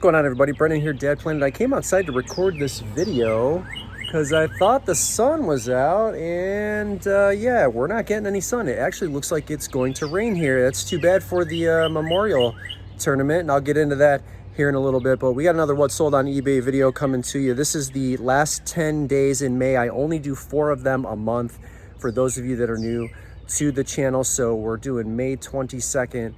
going on, everybody? Brendan here, Dad Planet. I came outside to record this video because I thought the sun was out, and yeah, we're not getting any sun. It actually looks like it's going to rain here. That's too bad for the Memorial Tournament, and I'll get into that here in a little bit. But we got another What's Sold on eBay video coming to you. This is the last 10 days in May. I only do 4 of them a month for those of you that are new to the channel. So we're doing May 22nd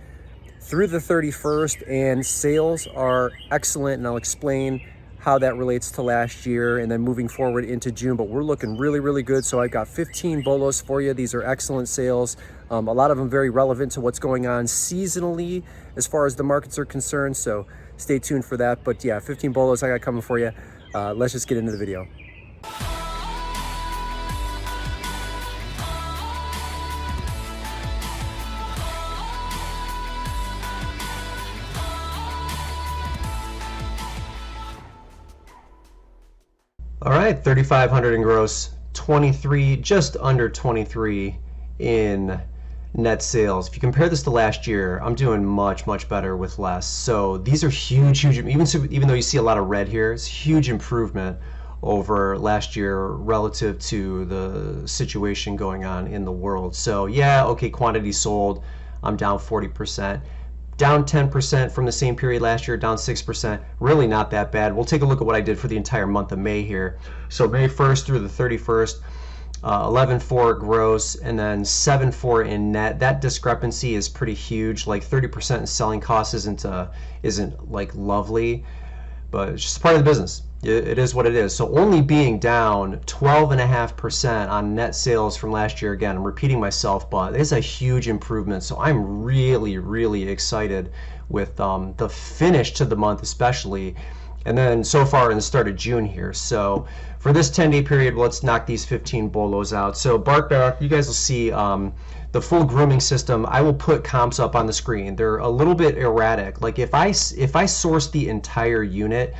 through the 31st, and sales are excellent, and I'll explain how that relates to last year and then moving forward into June. But we're looking really good. So I've got 15 BOLOs for you. These are excellent sales. A lot of them very relevant to what's going on seasonally as far as the markets are concerned, so stay tuned for that. But yeah, 15 BOLOs I got coming for you. Let's just get into the video. All right, 3,500 in gross, 23, just under 23 in net sales. If you compare this to last year, I'm doing much better with less. So these are huge, even though you see a lot of red here, it's a huge improvement over last year relative to the situation going on in the world. So yeah, okay, quantity sold, I'm down 40%. Down 10% from the same period last year, down 6%. Really not that bad. We'll take a look at what I did for the entire month of May here. So May 1st through the 31st, 11.4 gross and then 7.4 in net. That discrepancy is pretty huge. Like 30% in selling costs isn't like lovely, but it's just part of the business. It is what it is. So only being down 12.5% on net sales from last year, again, I'm repeating myself, but it's a huge improvement. So I'm really excited with the finish to the month especially, and then so far in the start of June here. So for this 10-day period, let's knock these 15 BOLOs out. So bark back, you guys will see the full grooming system. I will put comps up on the screen. They're a little bit erratic. Like if I source the entire unit,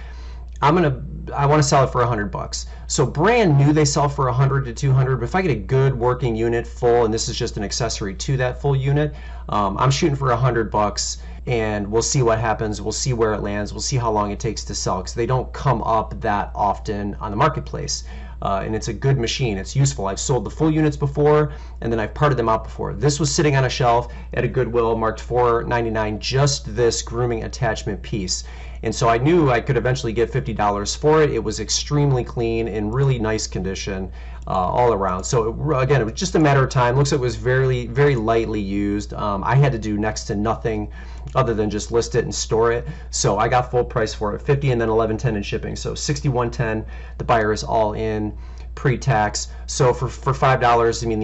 I want to sell it for $100. So brand new, they sell for 100 to 200. But if I get a good working unit full, and this is just an accessory to that full unit, I'm shooting for $100, and we'll see what happens. We'll see where it lands. We'll see how long it takes to sell, because they don't come up that often on the marketplace. And it's a good machine. It's useful. I've sold the full units before, and then I've parted them out before. This was sitting on a shelf at a Goodwill, marked $4.99, just this grooming attachment piece. And so I knew I could eventually get $50 for it. It was extremely clean, in really nice condition all around. So again, it was just a matter of time. Looks like it was very lightly used. I had to do next to nothing other than just list it and store it. So I got full price for it, $50 and then $11.10 in shipping. So $61.10. The buyer is all in, pre-tax. So for $5, I mean,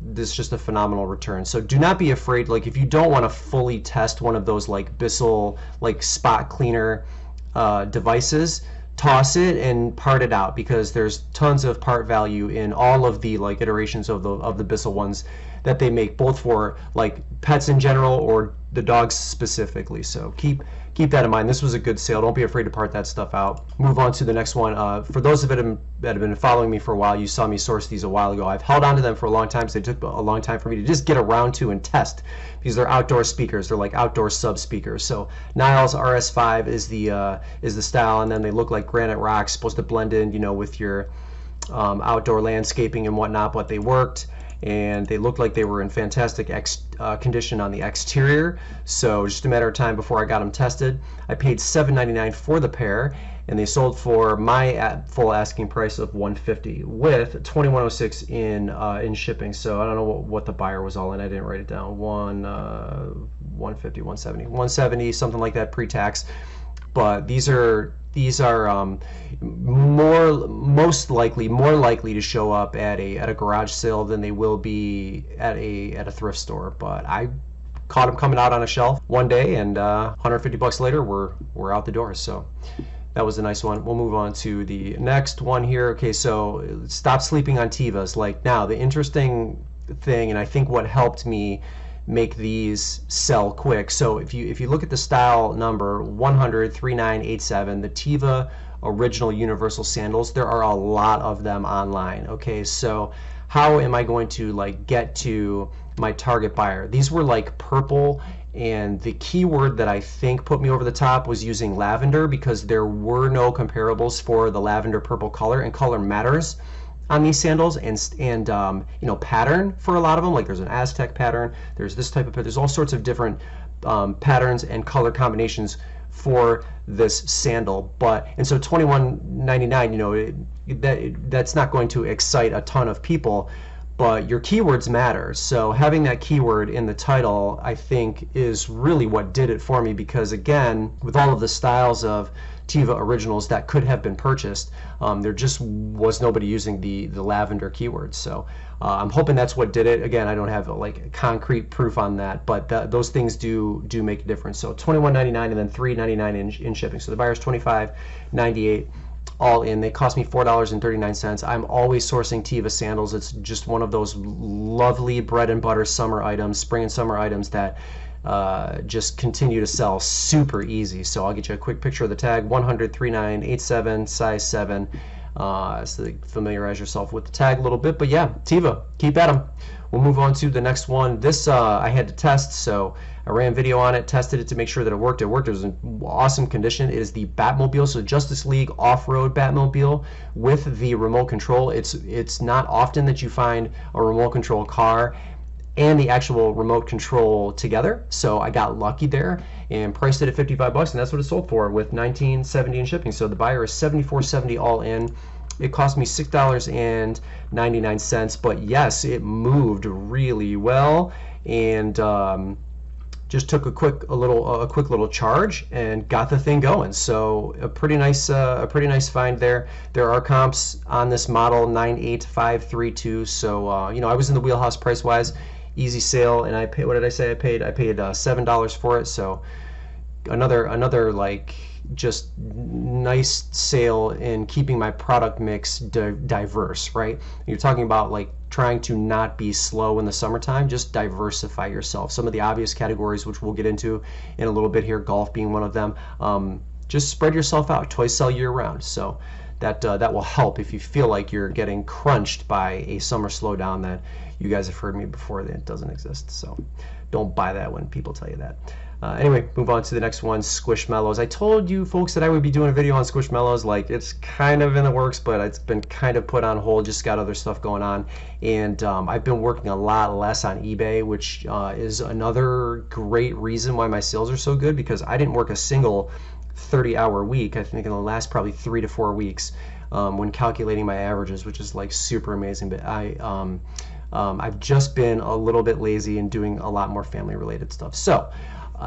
this is just a phenomenal return. So do not be afraid. Like if you don't want to fully test one of those like Bissell like spot cleaner devices, toss it and part it out, because there's tons of part value in all of the like iterations of the Bissell ones that they make, both for like pets in general or the dogs specifically. So keep that in mind. This was a good sale. Don't be afraid to part that stuff out. Move on to the next one. For those of you that have been following me for a while, you saw me source these a while ago. I've held on to them for a long time, so they took a long time for me to just get around to and test, because they're outdoor speakers. They're like outdoor sub speakers. So Niles RS5 is the style, and then they look like granite rocks, supposed to blend in, you know, with your outdoor landscaping and whatnot. But they worked, and they looked like they were in fantastic condition on the exterior. So just a matter of time before I got them tested. I paid $7.99 for the pair, and they sold for my full asking price of $150 with $21.06 in shipping. So I don't know what the buyer was all in. I didn't write it down. 150, 170, 170, something like that pre-tax. But these are most likely more likely to show up at a garage sale than they will be at a thrift store. But I caught them coming out on a shelf one day, and $150 later we're out the door. So that was a nice one. We'll move on to the next one here. Okay, so stop sleeping on Tevas. Like, now the interesting thing, and I think what helped me make these sell quick. So if you look at the style number 1003987, the Teva original universal sandals, there are a lot of them online. Okay, so how am I going to like get to my target buyer? These were like purple And the keyword that I think put me over the top was using lavender, because there were no comparables for the lavender purple color, and color matters on these sandals, and you know, pattern for a lot of them. Like there's an Aztec pattern, there's this type of pattern, there's all sorts of different patterns and color combinations for this sandal. And so $21.99, you know, that's not going to excite a ton of people, but your keywords matter. So having that keyword in the title, I think, is really what did it for me, because again, with all of the styles of Teva originals that could have been purchased, there just was nobody using the lavender keyword. So I'm hoping that's what did it. Again, I don't have like concrete proof on that, but those things do make a difference. So $21.99 and then $3.99 in shipping. So the buyer's $25.98 all in. They cost me $4.39. I'm always sourcing Teva sandals. It's just one of those lovely bread and butter summer items, spring and summer items that just continue to sell super easy. So I'll get you a quick picture of the tag. 1003987, size 7. So familiarize yourself with the tag a little bit. But yeah, Teva, keep at them. We'll move on to the next one. This I had to test, so I ran video on it, tested it to make sure that it worked. It worked. It was in awesome condition. It is the Batmobile, so Justice League off-road Batmobile with the remote control. It's not often that you find a remote control car and the actual remote control together, so I got lucky there and priced it at $55, and that's what it sold for, with $19.70 in shipping. So the buyer is $74.70 all in. It cost me $6.99, but yes, it moved really well, and just took a quick little charge and got the thing going. So a pretty nice find there. There are comps on this model, 98532. So you know, I was in the wheelhouse price wise. Easy sale, and I paid, what did I say I paid? I paid $7 for it. So another like just nice sale in keeping my product mix diverse, right? You're talking about like trying to not be slow in the summertime, just diversify yourself. Some of the obvious categories, which we'll get into in a little bit here, golf being one of them, just spread yourself out. Toys sell year round, so that will help if you feel like you're getting crunched by a summer slowdown that you guys have heard me before that it doesn't exist. So don't buy that when people tell you that. Anyway, move on to the next one, Squishmallows. I told you folks that I would be doing a video on Squishmallows. Like, it's kind of in the works, but it's been kind of put on hold. Just got other stuff going on, and I've been working a lot less on eBay, which is another great reason why my sales are so good, because I didn't work a single 30-hour week, I think, in the last probably 3 to 4 weeks when calculating my averages, which is like super amazing. But I've just been a little bit lazy and doing a lot more family related stuff. So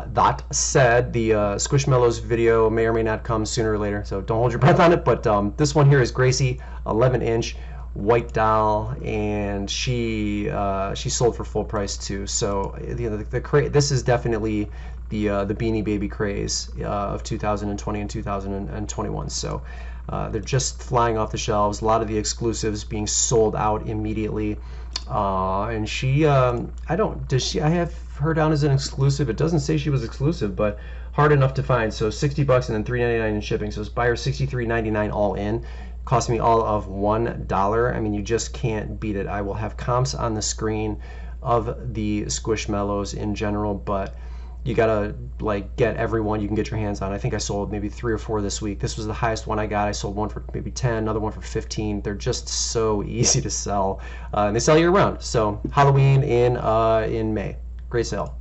that said, the Squishmallows video may or may not come sooner or later, so don't hold your breath on it. But this one here is Gracie, 11-inch white doll, and she sold for full price too. So this is definitely the Beanie Baby craze of 2020 and 2021. So they're just flying off the shelves. A lot of the exclusives being sold out immediately. And she, I have her down as an exclusive. It doesn't say she was exclusive, but hard enough to find. So $60 and then $3.99 in shipping. So it's buyer $63.99 all in. Cost me all of $1. I mean, you just can't beat it. I will have comps on the screen of the Squishmallows in general, but you gotta like get everyone you can get your hands on. I think I sold maybe 3 or 4 this week. This was the highest one I got. I sold one for maybe 10, another one for 15. They're just so easy to sell, and they sell year round. So Halloween in May, great sale.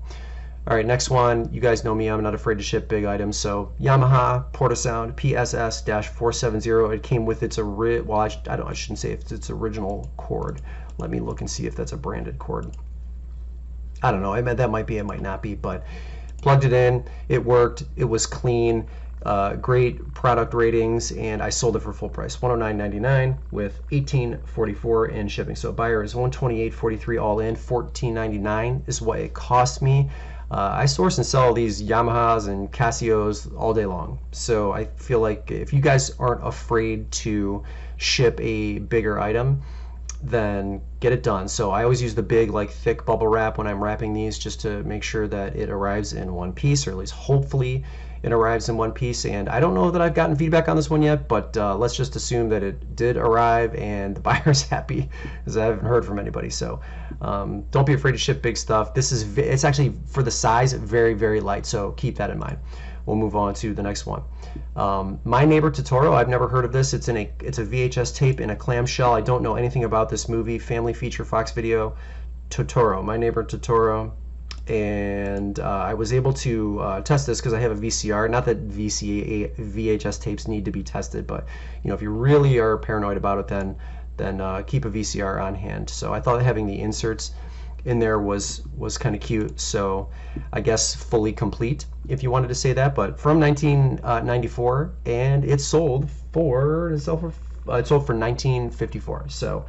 All right, next one. You guys know me. I'm not afraid to ship big items. So Yamaha Portasound PSS470. It came with its well, I shouldn't say if it's its original cord. Let me look and see if that's a branded cord. I don't know. I mean, that might be. It might not be. But plugged it in. It worked. It was clean. Great product ratings, and I sold it for full price, $109.99 with $18.44 in shipping. So buyer is $128.43 all in. $14.99 is what it cost me. I source and sell these Yamahas and Casios all day long, so I feel like if you guys aren't afraid to ship a bigger item, then get it done. So I always use the big, like, thick bubble wrap when I'm wrapping these, just to make sure that it arrives in one piece, or at least hopefully it arrives in one piece. And I don't know that I've gotten feedback on this one yet, but let's just assume that it did arrive and the buyer's happy, because I haven't heard from anybody. So don't be afraid to ship big stuff. It's actually, for the size, very, very light, so keep that in mind. We'll move on to the next one. My Neighbor Totoro. I've never heard of this. It's a VHS tape in a clamshell. I don't know anything about this movie. Family feature, Fox Video. Totoro. My Neighbor Totoro. And I was able to test this because I have a VCR. Not that VHS tapes need to be tested, but if you really are paranoid about it, then keep a VCR on hand. So I thought having the inserts in there was kind of cute. So I guess fully complete, if you wanted to say that. But from 1994, and it sold for $19.54. So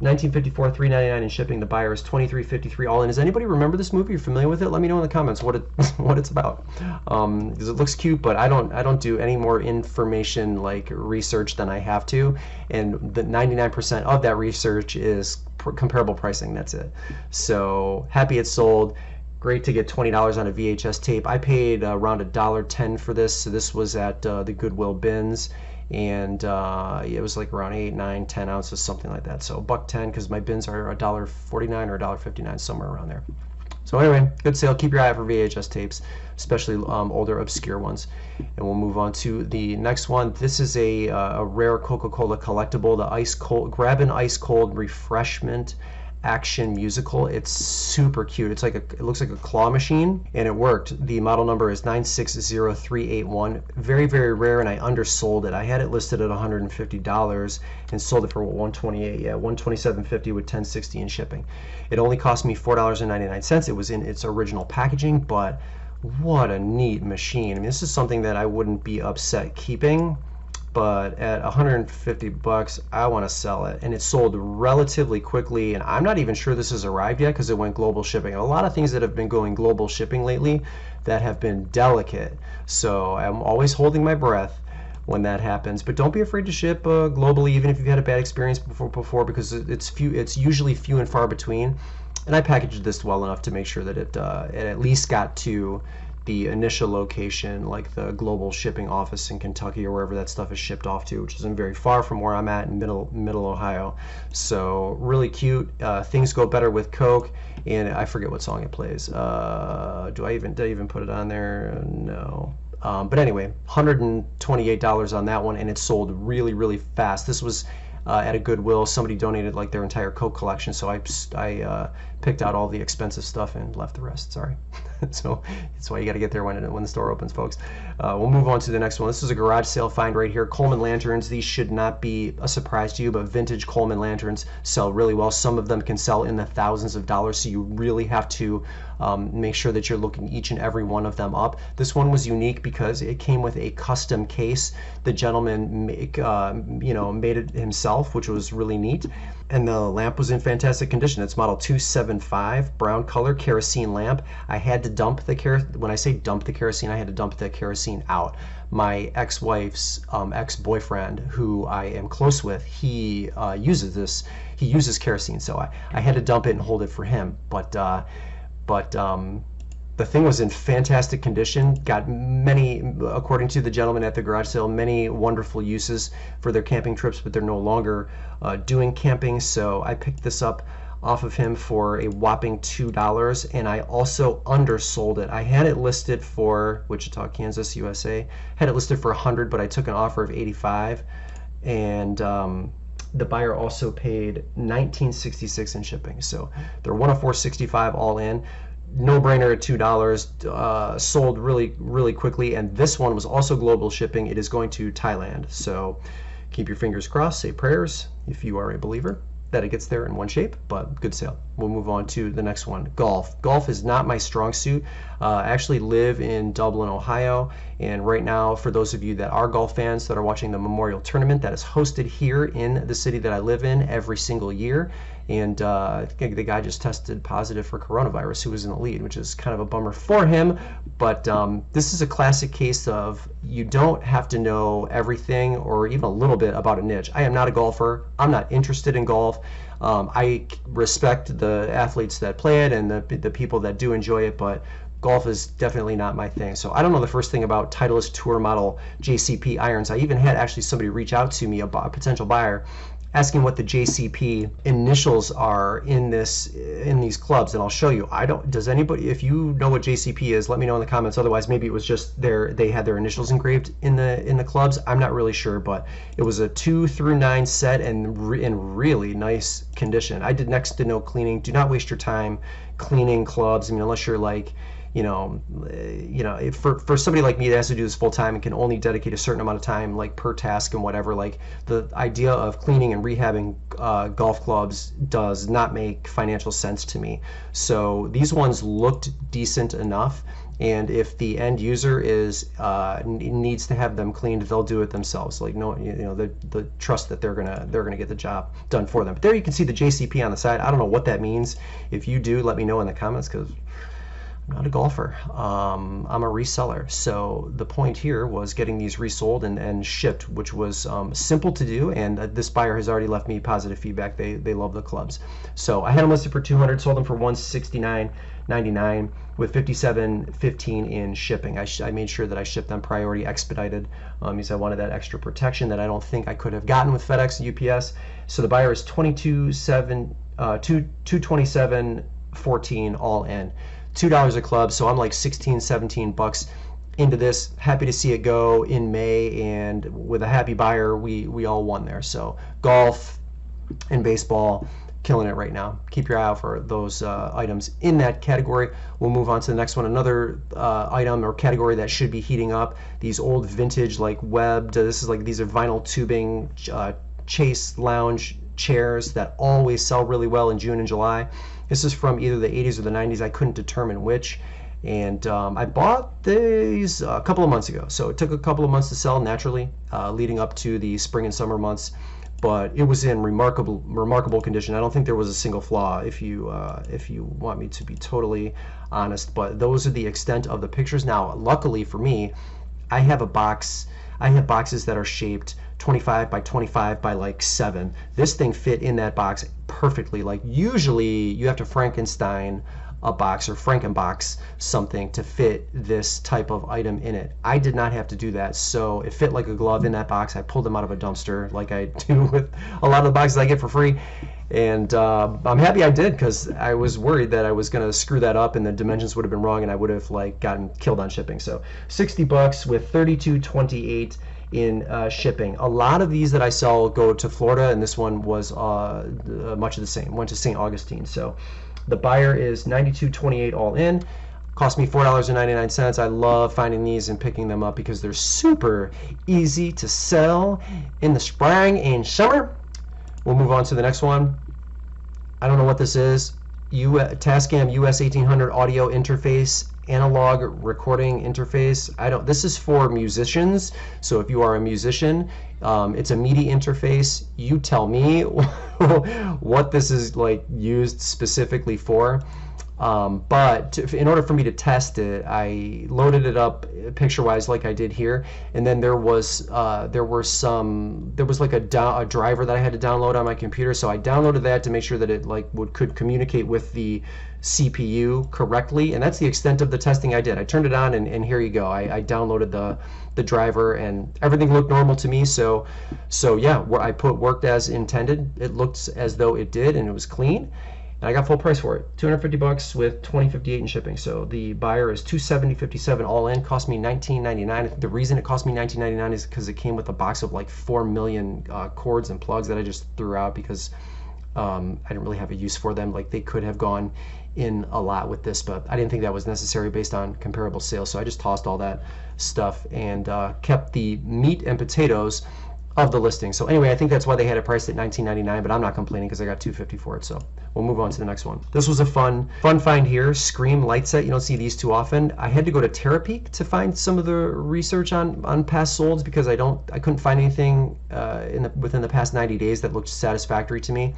$19.54, $3.99 in shipping. The buyer is $23.53 all in. Does anybody remember this movie? You're familiar with it? Let me know in the comments what it's about. Because it looks cute, but I don't do any more information like research than I have to, and the 99% of that research is comparable pricing. That's it. So happy it's sold. Great to get $20 on a VHS tape. I paid around $1.10 for this. So this was at the Goodwill bins. And it was like around 8, 9, 10 ounces, something like that. So $1.10, because my bins are $1.49 or $1.59, somewhere around there. So anyway, good sale. Keep your eye out for VHS tapes, especially older, obscure ones. And we'll move on to the next one. This is a rare Coca-Cola collectible, the Ice Cold Grab an Ice Cold Refreshment action musical. It's super cute. It looks like a claw machine, and it worked. The model number is 960381. Very, very rare, and I undersold it. I had it listed at $150 and sold it for $128. Yeah, $127.50 with $10.60 in shipping. It only cost me $4.99. It was in its original packaging, but what a neat machine. I mean, this is something that I wouldn't be upset keeping, but at $150 I want to sell it. And it sold relatively quickly, and I'm not even sure this has arrived yet because it went global shipping. A lot of things that have been going global shipping lately that have been delicate, so I'm always holding my breath when that happens. But don't be afraid to ship globally, even if you've had a bad experience before, because it's usually few and far between. And I packaged this well enough to make sure that it at least got to the initial location, like the global shipping office in Kentucky or wherever that stuff is shipped off to, which isn't very far from where I'm at in middle Ohio. So really cute. Things go better with Coke, and I forget what song it plays. Did I even put it on there? No. But anyway, $128 on that one, and it sold really, really fast. This was at a Goodwill. Somebody donated like their entire Coke collection, so I picked out all the expensive stuff and left the rest. Sorry. So that's why you got to get there when the store opens, folks. We'll move on to the next one. This is a garage sale find right here. Coleman Lanterns. These should not be a surprise to you, but vintage Coleman Lanterns sell really well. Some of them can sell in the thousands of dollars, so you really have to make sure that you're looking each and every one of them up. This one was unique because it came with a custom case. The gentleman made it himself, which was really neat. And the lamp was in fantastic condition. It's model 275, brown color kerosene lamp. I had to dump the kerosene. When I say dump the kerosene, I had to dump the kerosene out. My ex-wife's ex-boyfriend, who I am close with, he uses this. He uses kerosene, so I had to dump it and hold it for him. But the thing was in fantastic condition. Got many, according to the gentleman at the garage sale, many wonderful uses for their camping trips, but they're no longer doing camping. So I picked this up off of him for a whopping $2, and I also undersold it. I had it listed for Wichita, Kansas, USA. Had it listed for $100, but I took an offer of $85, and the buyer also paid $19.66 in shipping. So they're $104.65 all in. No brainer at $2. Sold really, really quickly, and this one was also global shipping. It is going to Thailand, so keep your fingers crossed, say prayers if you are a believer that it gets there in one shape, but good sale. We'll move on to the next one. Golf. Golf is not my strong suit. I actually live in Dublin, Ohio, and right now, for those of you that are golf fans that are watching the Memorial Tournament that is hosted here in the city that I live in every single year, and the guy just tested positive for coronavirus, who was in the lead, which is kind of a bummer for him. But this is a classic case of you don't have to know everything or even a little bit about a niche. I am not a golfer. I'm not interested in golf. I respect the athletes that play it and the people that do enjoy it, but golf is definitely not my thing. So I don't know the first thing about Titleist Tour model JCP irons. I even had actually somebody reach out to me, a potential buyer, asking what the JCP initials are in these clubs, and I'll show you. Does anybody, if you know what JCP is, let me know in the comments. Otherwise, maybe it was just they had their initials engraved in the clubs. I'm not really sure, but it was a 2 through 9 set and in really nice condition. I did next to no cleaning. Do not waste your time cleaning clubs. I mean, unless you're like, for somebody like me that has to do this full time and can only dedicate a certain amount of time, like per task and whatever, like the idea of cleaning and rehabbing golf clubs does not make financial sense to me. So these ones looked decent enough, and if the end user needs to have them cleaned, they'll do it themselves. Like the trust that they're gonna get the job done for them. But there you can see the JCP on the side. I don't know what that means. If you do, let me know in the comments, because I'm not a golfer. I'm a reseller. So the point here was getting these resold and shipped, which was simple to do. And this buyer has already left me positive feedback. They love the clubs. So I had them listed for $200, sold them for $169.99 with $57.15 in shipping. I made sure that I shipped them priority expedited because I wanted that extra protection that I don't think I could have gotten with FedEx and UPS. So the buyer is $227.14 all in. $2 a club, so I'm like 16, 17 bucks into this. Happy to see it go in May, and with a happy buyer, we all won there. So golf and baseball, killing it right now. Keep your eye out for those items in that category. We'll move on to the next one. Another item or category that should be heating up. These old vintage, like webbed. These are vinyl tubing Chase lounge chairs that always sell really well in June and July. This is from either the 80s or the 90s. I couldn't determine which. And I bought these a couple of months ago. So it took a couple of months to sell naturally, leading up to the spring and summer months. But it was in remarkable condition. I don't think there was a single flaw, if you want me to be totally honest. But those are the extent of the pictures. Now, luckily for me, I have boxes that are shaped 25 by 25 by like 7. This thing fit in that box perfectly. Like usually you have to Frankenstein a box or Frankenbox something to fit this type of item in it. I did not have to do that, so it fit like a glove in that box. I pulled them out of a dumpster like I do with a lot of the boxes I get for free, and I'm happy I did, because I was worried that I was gonna screw that up and the dimensions would have been wrong and I would have like gotten killed on shipping. So 60 bucks with $32.28 in shipping. A lot of these that I sell go to Florida, and this one was much of the same. Went to St. Augustine. So the buyer is $92.28 all in. Cost me $4.99. I love finding these and picking them up because they're super easy to sell in the spring and summer. We'll move on to the next one. I don't know what this is. Tascam US1800 audio interface, analog recording interface. This is for musicians, so if you are a musician, it's a MIDI interface. You tell me what this is like used specifically for. But in order for me to test it, I loaded it up picture-wise like I did here, and then there was like a driver that I had to download on my computer. So I downloaded that to make sure that it could communicate with the CPU correctly, and that's the extent of the testing I did. I turned it on, and here you go. I downloaded the driver, and everything looked normal to me. So yeah, I worked as intended. It looked as though it did, and it was clean. And I got full price for it, $250 with $20.58 in shipping. So the buyer is $270.57 all in. Cost me $19.99. The reason it cost me $19.99 is because it came with a box of like 4 million cords and plugs that I just threw out because I didn't really have a use for them. Like, they could have gone in a lot with this, but I didn't think that was necessary based on comparable sales. So I just tossed all that stuff and kept the meat and potatoes of the listing. So anyway, I think that's why they had it priced at $19.99, but I'm not complaining because I got $250 for it. So we'll move on to the next one. This was a fun find here. Scream light set. You don't see these too often. I had to go to Terapeak to find some of the research on past solds because I couldn't find anything within the past 90 days that looked satisfactory to me.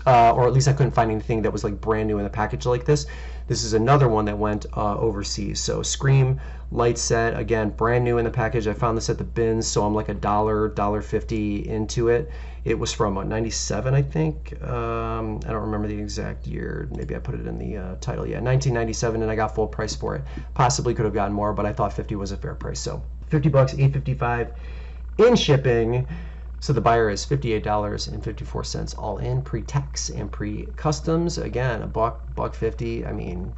or at least I couldn't find anything that was like brand new in the package like this. This is another one that went overseas. So Scream light set, again, brand new in the package. I found this at the bins, so I'm like $1.50 into it. It was from 97, I think. I don't remember the exact year. Maybe I put it in the title. Yeah, 1997, and I got full price for it. Possibly could have gotten more, but I thought 50 was a fair price. So 50 bucks, $8.55 in shipping. So the buyer is $58.54 all in, pre-tax and pre-customs. Again, $1.50. I mean,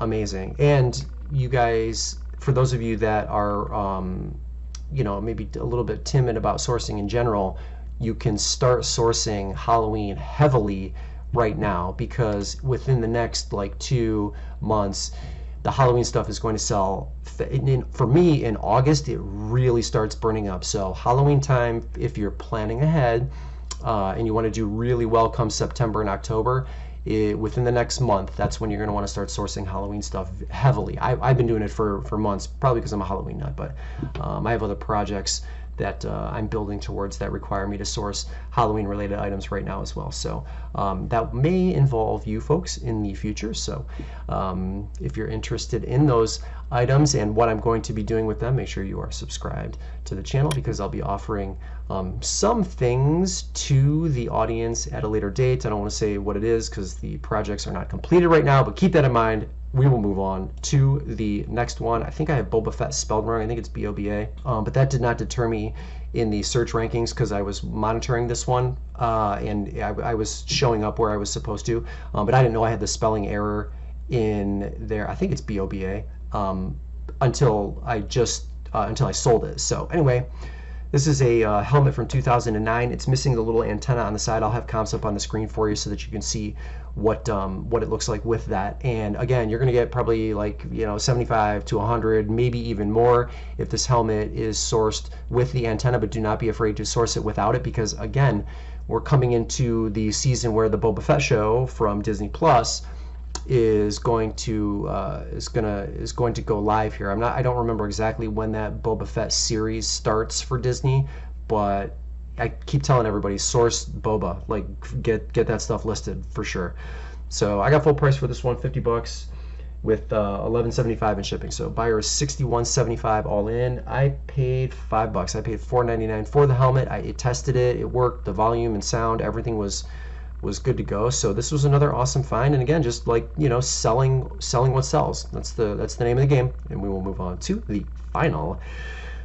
amazing. And you guys, for those of you that are, you know, maybe a little bit timid about sourcing in general, you can start sourcing Halloween heavily right now, because within the next like 2 months, the Halloween stuff is going to sell. For me, in August, it really starts burning up. So Halloween time, if you're planning ahead and you want to do really well come September and October, within the next month, that's when you're going to want to start sourcing Halloween stuff heavily. I've been doing it for months, probably because I'm a Halloween nut, but I have other projects that I'm building towards that require me to source Halloween related items right now as well. So that may involve you folks in the future. So if you're interested in those items and what I'm going to be doing with them, make sure you are subscribed to the channel, because I'll be offering some things to the audience at a later date. I don't want to say what it is because the projects are not completed right now, but keep that in mind. We will move on to the next one. I think I have Boba Fett spelled wrong. I think it's Boba, but that did not deter me in the search rankings, because I was monitoring this one and I was showing up where I was supposed to, but I didn't know I had the spelling error in there. I think it's Boba until I sold it. So anyway, this is a helmet from 2009. It's missing the little antenna on the side. I'll have comps up on the screen for you so that you can see what it looks like with that. And again, you're going to get probably like, you know, 75 to 100, maybe even more if this helmet is sourced with the antenna, but do not be afraid to source it without it, because again, we're coming into the season where the Boba Fett show from Disney Plus is going to go live here. I don't remember exactly when that Boba Fett series starts for Disney, but I keep telling everybody, source Boba, like get that stuff listed for sure. So I got full price for this one, 50 bucks with $11.75 in shipping. So buyer is $61.75 all in. I paid $5. I paid $4.99 for the helmet. I tested it. It worked. The volume and sound, everything was good to go. So this was another awesome find. And again, just like, you know, selling what sells. That's the name of the game. And we will move on to the final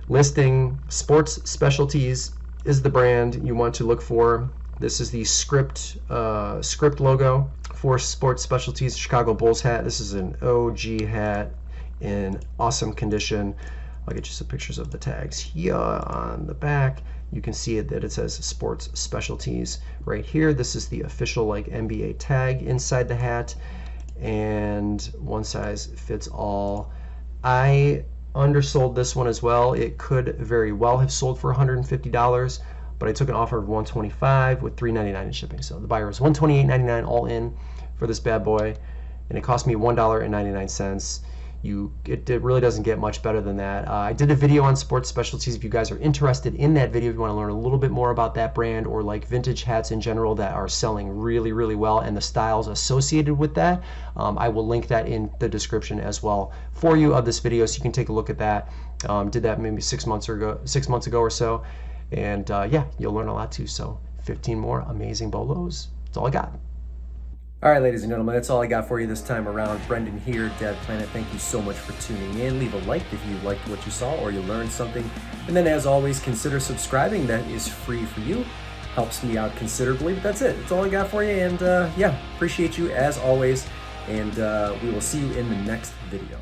listing. Sports Specialties is the brand you want to look for. This is the script logo for Sports Specialties Chicago Bulls hat. This is an OG hat in awesome condition. I'll get you some pictures of the tags here on the back. You can see that it says Sports Specialties right here. This is the official like NBA tag inside the hat, and one size fits all. I undersold this one as well. It could very well have sold for $150, but I took an offer of $125 with $3.99 in shipping. So the buyer was $128.99 all in for this bad boy, and it cost me $1.99. It really doesn't get much better than that. I did a video on Sports Specialties. If you guys are interested in that video, if you want to learn a little bit more about that brand or like vintage hats in general that are selling really, really well and the styles associated with that, I will link that in the description as well for you of this video, so you can take a look at that. Did that maybe 6 months ago or so, and yeah, you'll learn a lot too. So 15 more amazing bolos. That's all I got. All right, ladies and gentlemen, that's all I got for you this time around. Brendan here, Dad Planet. Thank you so much for tuning in. Leave a like if you liked what you saw or you learned something. And then, as always, consider subscribing. That is free for you. Helps me out considerably, but that's it. That's all I got for you. And yeah, appreciate you as always. And we will see you in the next video.